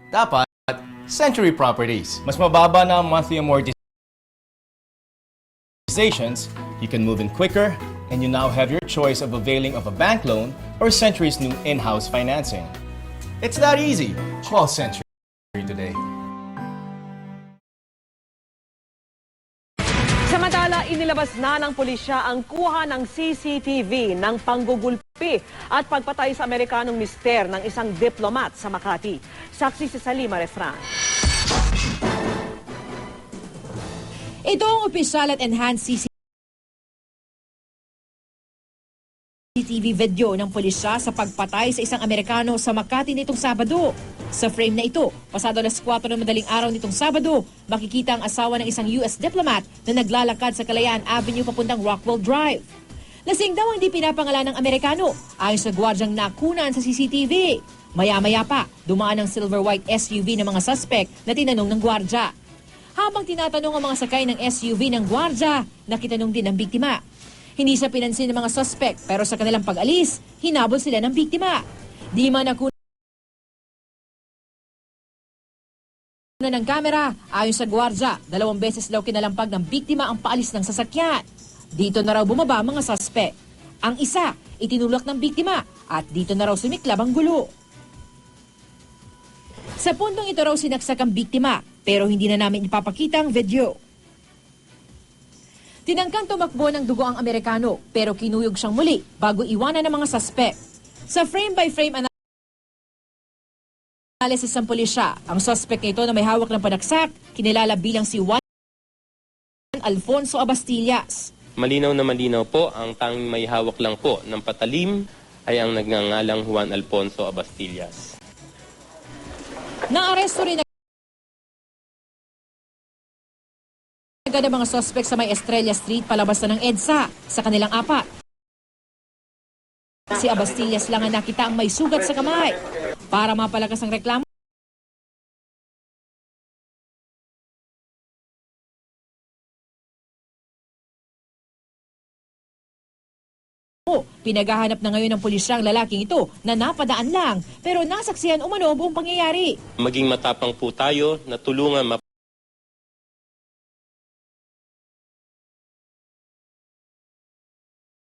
Dapat, Century Properties. Mas mababa na ang monthly amortizations, you can move in quicker, and you now have your choice of availing of a bank loan or Century's new in-house financing. It's that easy. Call Century today. Samantala, inilabas na ng pulisya ang kuha ng CCTV ng panggugulpi at pagpatay sa Amerikanong mister ng isang diplomat sa Makati. Saksi si Salima Refran. Ito ang opisyal at enhanced CCTV video ng pulisya sa pagpatay sa isang Amerikano sa Makati nitong Sabado. Sa frame na ito, pasado alas 4 ng madaling araw nitong Sabado, makikita ang asawa ng isang US diplomat na naglalakad sa Kalayaan Avenue papuntang Rockwell Drive. Lasing daw ang hindi pinapangalan ng Amerikano ayon sa gwardyang nakunan sa CCTV. Maya-maya pa, dumaan ang silver-white SUV ng mga suspect na tinanong ng gwardya. Habang tinatanong ang mga sakay ng SUV ng gwardya, nakitanong din ang biktima. Hindi siya pinansin ng mga suspect pero sa kanilang pag-alis, hinabol sila ng biktima. Di man nakunan ng kamera, ayon sa gwardya, 2 beses daw kinalampag ng biktima ang paalis ng sasakyan. Dito na raw bumaba mga suspect. Ang isa, itinulak ng biktima at dito na raw sumiklab ang gulo. Sa puntong ito raw sinaksak ang biktima pero hindi na namin ipapakita ang video. Tinangkang tumakbo ng dugo ang Amerikano pero kinuyog siyang muli bago iwanan ng mga suspect. Sa frame-by-frame analysis ng pulisya, ang suspect nito na may hawak ng panaksak, kinilala bilang si Juan Alfonso Abastillas. Malinaw na malinaw po, ang tanging may hawak lang po ng patalim ay ang nagngangalang Juan Alfonso Abastillas. Naaresto rin agad ang mga suspect sa may Estrella Street palabas na ng EDSA sa kanilang 4. Si Abastillas lang ang nakita ang may sugat sa kamay. Para mapalakas ang reklamo, pinaghahanap na ngayon ng pulisya ang lalaking ito na napadaan lang pero nasaksihan umano buong pangyayari. Maging matapang po tayo na tulungan